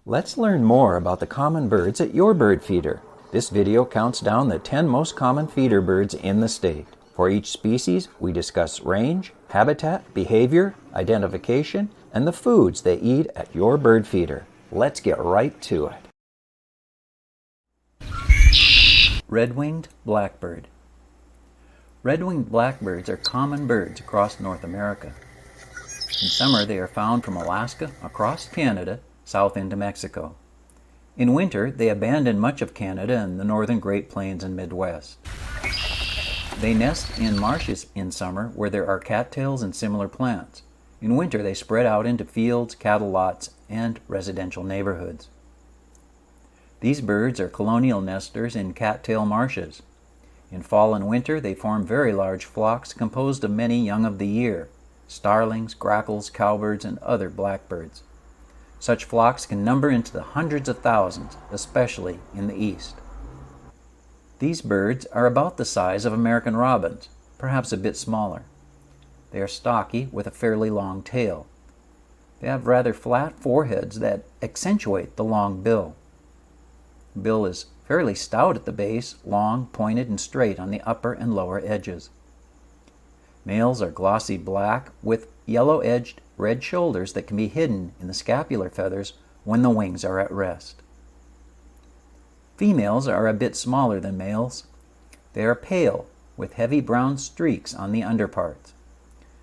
Let's learn more about the common birds at your bird feeder. This video counts down the 10 most common feeder birds in the state. For each species, we discuss range, habitat, behavior, identification, and the foods they eat at your bird feeder. Let's get right to it. Red-winged blackbird. Red-winged blackbirds are common birds across North America. In summer, they are found from Alaska across Canada, south into Mexico. In winter, they abandon much of Canada and the northern Great Plains and Midwest. They nest in marshes in summer where there are cattails and similar plants. In winter, they spread out into fields, cattle lots, and residential neighborhoods. These birds are colonial nesters in cattail marshes. In fall and winter, they form very large flocks composed of many young of the year, starlings, grackles, cowbirds, and other blackbirds. Such flocks can number into the hundreds of thousands, especially in the east. These birds are about the size of American robins, perhaps a bit smaller. They are stocky with a fairly long tail. They have rather flat foreheads that accentuate the long bill. The bill is fairly stout at the base, long, pointed, and straight on the upper and lower edges. Males are glossy black with yellow-edged red shoulders that can be hidden in the scapular feathers when the wings are at rest. Females are a bit smaller than males. They are pale with heavy brown streaks on the underparts.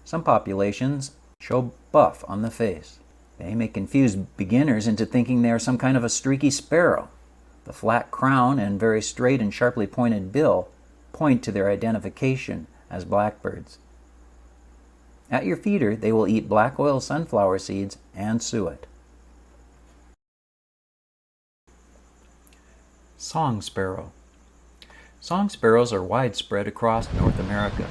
Some populations show buff on the face. They may confuse beginners into thinking they are some kind of a streaky sparrow. The flat crown and very straight and sharply pointed bill point to their identification as blackbirds. At your feeder, they will eat black oil sunflower seeds and suet. Song sparrow. Song sparrows are widespread across North America.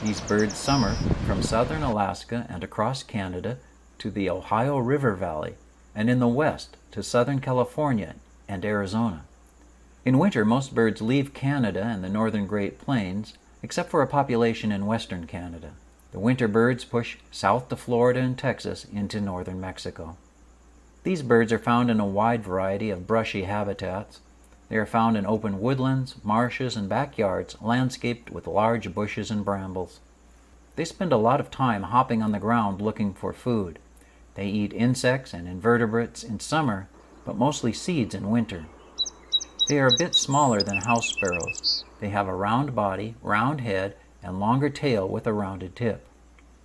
These birds summer from southern Alaska and across Canada to the Ohio River Valley, and in the west to southern California and Arizona. In winter, most birds leave Canada and the northern Great Plains, except for a population in western Canada. The winter birds push south to Florida and Texas into northern Mexico. These birds are found in a wide variety of brushy habitats. They are found in open woodlands, marshes, and backyards landscaped with large bushes and brambles. They spend a lot of time hopping on the ground looking for food. They eat insects and invertebrates in summer, but mostly seeds in winter. They are a bit smaller than house sparrows. They have a round body, round head, and longer tail with a rounded tip.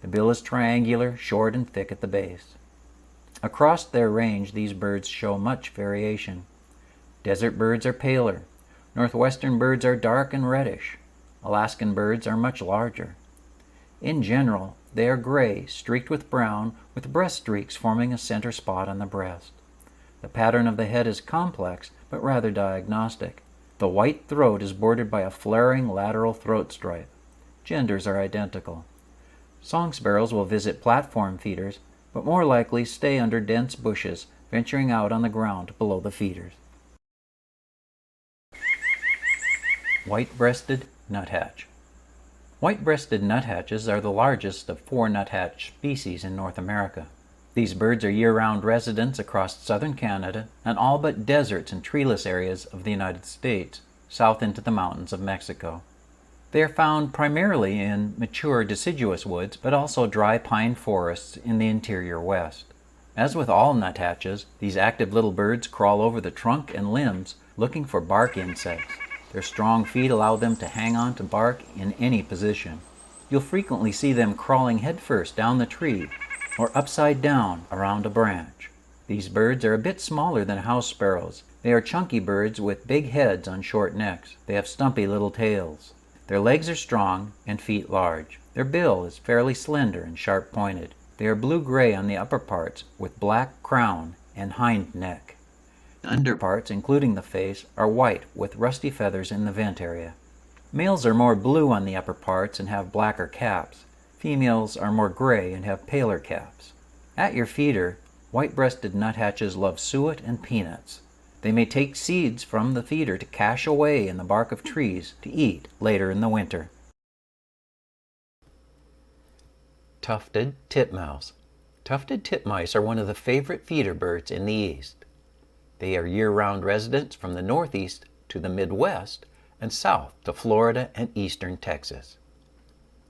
The bill is triangular, short and thick at the base. Across their range, these birds show much variation. Desert birds are paler. Northwestern birds are dark and reddish. Alaskan birds are much larger. In general, they are gray, streaked with brown, with breast streaks forming a center spot on the breast. The pattern of the head is complex, but rather diagnostic. The white throat is bordered by a flaring lateral throat stripe. Genders are identical. Song sparrows will visit platform feeders, but more likely stay under dense bushes, venturing out on the ground below the feeders. White-breasted nuthatch. White-breasted nuthatches are the largest of 4 nuthatch species in North America. These birds are year-round residents across southern Canada and all but deserts and treeless areas of the United States, south into the mountains of Mexico. They are found primarily in mature deciduous woods, but also dry pine forests in the interior west. As with all nuthatches, these active little birds crawl over the trunk and limbs looking for bark insects. Their strong feet allow them to hang on to bark in any position. You'll frequently see them crawling headfirst down the tree or upside down around a branch. These birds are a bit smaller than house sparrows. They are chunky birds with big heads on short necks. They have stumpy little tails. Their legs are strong and feet large. Their bill is fairly slender and sharp-pointed. They are blue-gray on the upper parts with black crown and hind neck. The underparts, including the face, are white with rusty feathers in the vent area. Males are more blue on the upper parts and have blacker caps. Females are more gray and have paler caps. At your feeder, white-breasted nuthatches love suet and peanuts. They may take seeds from the feeder to cache away in the bark of trees to eat later in the winter. Tufted titmouse. Tufted titmice are one of the favorite feeder birds in the east. They are year-round residents from the northeast to the Midwest and south to Florida and eastern Texas.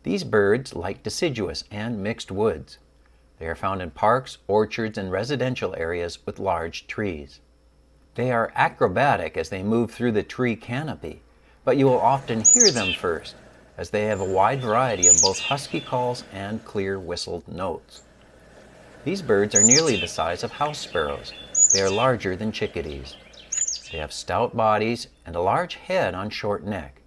These birds like deciduous and mixed woods. They are found in parks, orchards, and residential areas with large trees. They are acrobatic as they move through the tree canopy, but you will often hear them first, as they have a wide variety of both husky calls and clear whistled notes. These birds are nearly the size of house sparrows. They are larger than chickadees. They have stout bodies and a large head on short neck.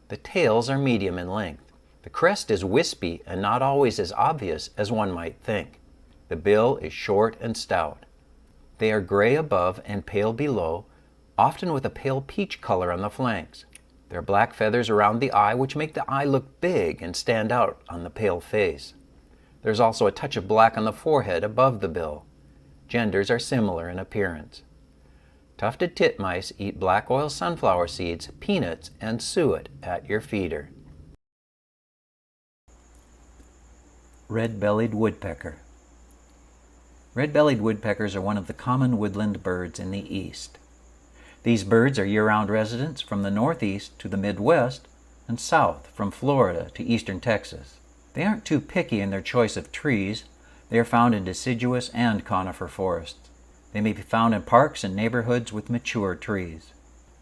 The tails are medium in length. The crest is wispy and not always as obvious as one might think. The bill is short and stout. They are gray above and pale below, often with a pale peach color on the flanks. There are black feathers around the eye which make the eye look big and stand out on the pale face. There's also a touch of black on the forehead above the bill. Genders are similar in appearance. Tufted titmice eat black oil sunflower seeds, peanuts, and suet at your feeder. Red-bellied Woodpecker. Red-bellied woodpeckers are one of the common woodland birds in the east. These birds are year-round residents from the northeast to the Midwest and south from Florida to eastern Texas. They aren't too picky in their choice of trees. They are found in deciduous and conifer forests. They may be found in parks and neighborhoods with mature trees.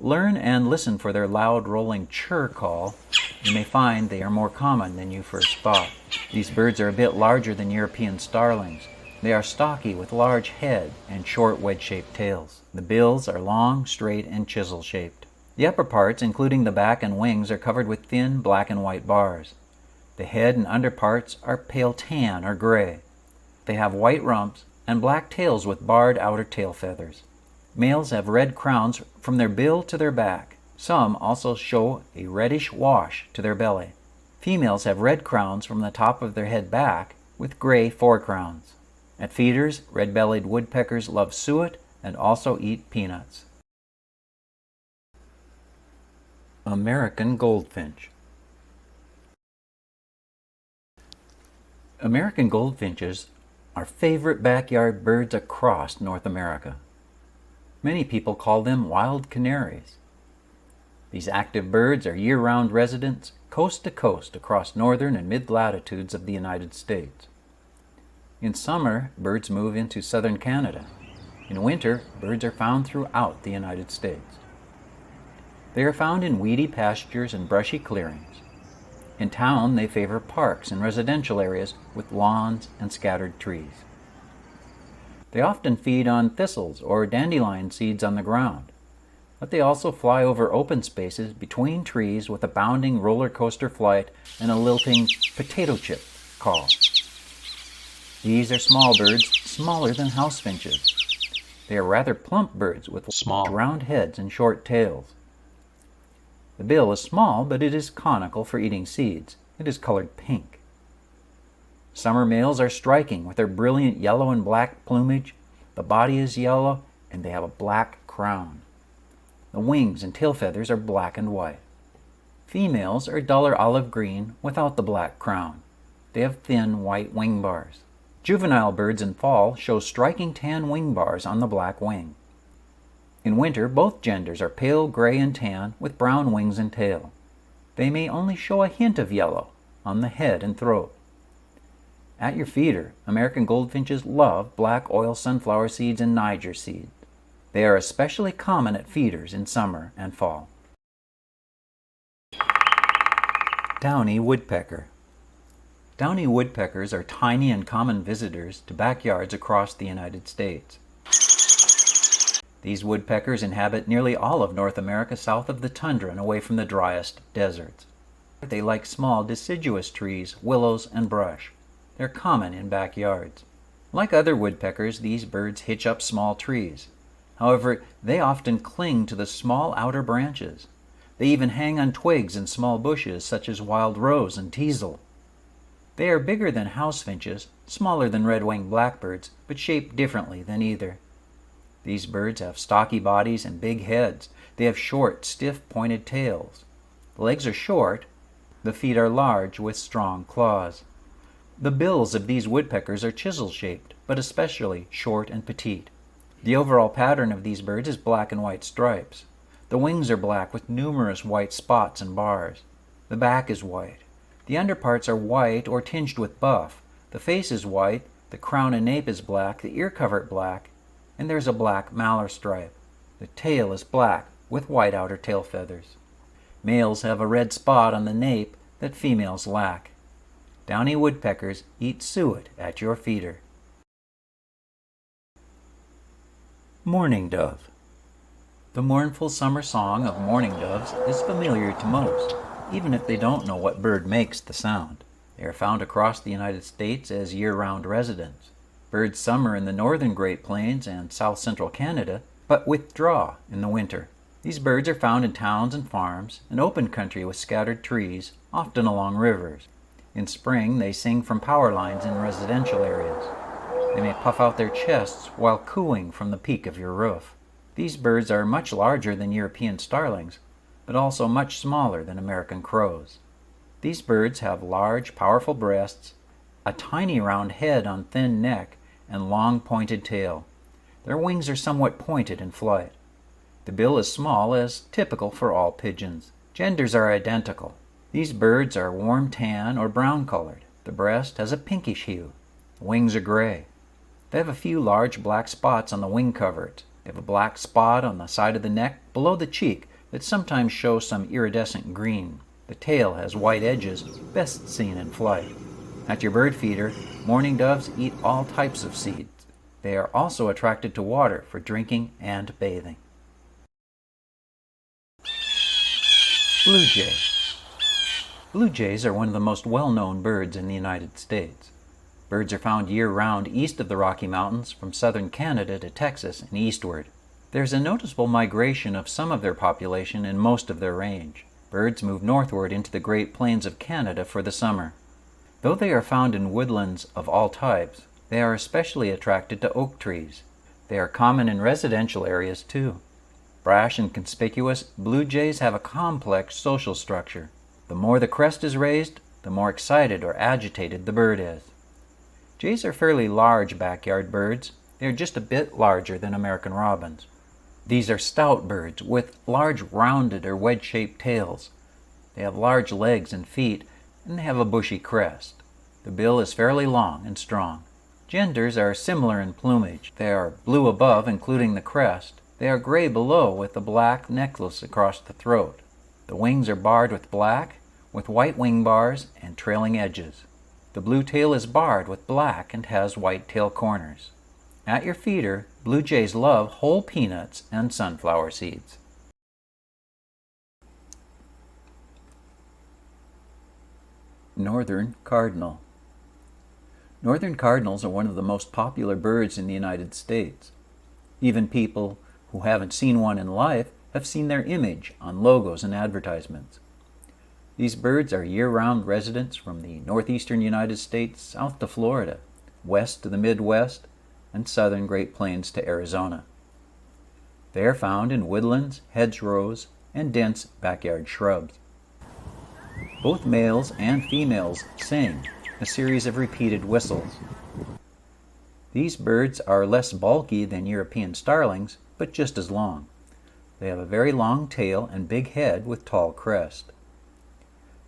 Learn and listen for their loud rolling chirr call. You may find they are more common than you first thought. These birds are a bit larger than European starlings. They are stocky with large head and short wedge-shaped tails. The bills are long, straight, and chisel-shaped. The upper parts, including the back and wings, are covered with thin black and white bars. The head and underparts are pale tan or gray. They have white rumps and black tails with barred outer tail feathers. Males have red crowns from their bill to their back. Some also show a reddish wash to their belly. Females have red crowns from the top of their head back with gray forecrowns. At feeders, red-bellied woodpeckers love suet and also eat peanuts. American Goldfinch. American goldfinches are favorite backyard birds across North America. Many people call them wild canaries. These active birds are year-round residents coast to coast across northern and mid-latitudes of the United States. In summer, birds move into southern Canada. In winter, birds are found throughout the United States. They are found in weedy pastures and brushy clearings. In town, they favor parks and residential areas with lawns and scattered trees. They often feed on thistles or dandelion seeds on the ground, but they also fly over open spaces between trees with a bounding roller coaster flight and a lilting potato chip call. These are small birds, smaller than house finches. They are rather plump birds with small round heads and short tails. The bill is small, but it is conical for eating seeds. It is colored pink. Summer males are striking with their brilliant yellow and black plumage. The body is yellow, and they have a black crown. The wings and tail feathers are black and white. Females are duller olive green without the black crown. They have thin white wing bars. Juvenile birds in fall show striking tan wing bars on the black wing. In winter, both genders are pale gray and tan with brown wings and tail. They may only show a hint of yellow on the head and throat. At your feeder, American goldfinches love black oil sunflower seeds and Niger seeds. They are especially common at feeders in summer and fall. Downy Woodpecker. Downy woodpeckers are tiny and common visitors to backyards across the United States. These woodpeckers inhabit nearly all of North America south of the tundra and away from the driest deserts. They like small deciduous trees, willows, and brush. They're common in backyards. Like other woodpeckers, these birds hitch up small trees. However, they often cling to the small outer branches. They even hang on twigs and small bushes such as wild rose and teasel. They are bigger than house finches, smaller than red-winged blackbirds, but shaped differently than either. These birds have stocky bodies and big heads. They have short, stiff, pointed tails. The legs are short. The feet are large with strong claws. The bills of these woodpeckers are chisel-shaped, but especially short and petite. The overall pattern of these birds is black and white stripes. The wings are black with numerous white spots and bars. The back is white. The underparts are white or tinged with buff. The face is white, the crown and nape is black, the ear covert black, and there's a black malar stripe. The tail is black with white outer tail feathers. Males have a red spot on the nape that females lack. Downy woodpeckers eat suet at your feeder. Mourning Dove. The mournful summer song of mourning doves is familiar to most, even if they don't know what bird makes the sound. They are found across the United States as year-round residents. Birds summer in the northern Great Plains and south-central Canada, but withdraw in the winter. These birds are found in towns and farms, and open country with scattered trees, often along rivers. In spring, they sing from power lines in residential areas. They may puff out their chests while cooing from the peak of your roof. These birds are much larger than European starlings, but also much smaller than American crows. These birds have large, powerful breasts, a tiny round head on thin neck, and long pointed tail. Their wings are somewhat pointed in flight. The bill is small, as typical for all pigeons. Genders are identical. These birds are warm tan or brown colored. The breast has a pinkish hue. The wings are gray. They have a few large black spots on the wing covert. They have a black spot on the side of the neck below the cheek that sometimes shows some iridescent green. The tail has white edges, best seen in flight. At your bird feeder, mourning doves eat all types of seeds. They are also attracted to water for drinking and bathing. Blue jay. Blue jays are one of the most well-known birds in the United States. Birds are found year-round east of the Rocky Mountains, from southern Canada to Texas and eastward. There's a noticeable migration of some of their population in most of their range. Birds move northward into the Great Plains of Canada for the summer. Though they are found in woodlands of all types, they are especially attracted to oak trees. They are common in residential areas too. Brash and conspicuous, blue jays have a complex social structure. The more the crest is raised, the more excited or agitated the bird is. Jays are fairly large backyard birds. They are just a bit larger than American robins. These are stout birds with large rounded or wedge-shaped tails. They have large legs and feet, and they have a bushy crest. The bill is fairly long and strong. Genders are similar in plumage. They are blue above, including the crest. They are gray below with a black necklace across the throat. The wings are barred with black, with white wing bars and trailing edges. The blue tail is barred with black and has white tail corners. At your feeder, blue jays love whole peanuts and sunflower seeds. Northern Cardinal. Northern cardinals are one of the most popular birds in the United States. Even people who haven't seen one in life have seen their image on logos and advertisements. These birds are year-round residents from the northeastern United States south to Florida, west to the Midwest, and southern Great Plains to Arizona. They are found in woodlands, hedgerows, and dense backyard shrubs. Both males and females sing a series of repeated whistles. These birds are less bulky than European starlings, but just as long. They have a very long tail and big head with tall crest.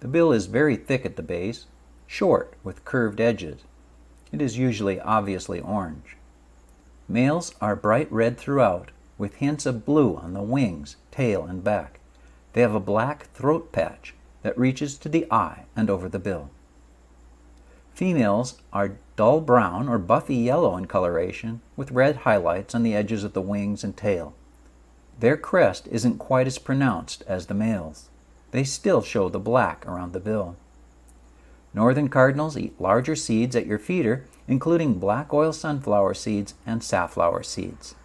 The bill is very thick at the base, short with curved edges. It is usually obviously orange. Males are bright red throughout, with hints of blue on the wings, tail, and back. They have a black throat patch that reaches to the eye and over the bill. Females are dull brown or buffy yellow in coloration, with red highlights on the edges of the wings and tail. Their crest isn't quite as pronounced as the males. They still show the black around the bill. Northern cardinals eat larger seeds at your feeder, including black oil sunflower seeds and safflower seeds.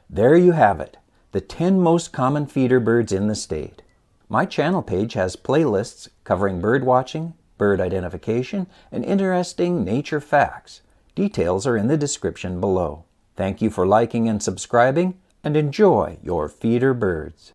There you have it, the 10 most common feeder birds in the state. My channel page has playlists covering bird watching, bird identification, and interesting nature facts. Details are in the description below. Thank you for liking and subscribing, and enjoy your feeder birds.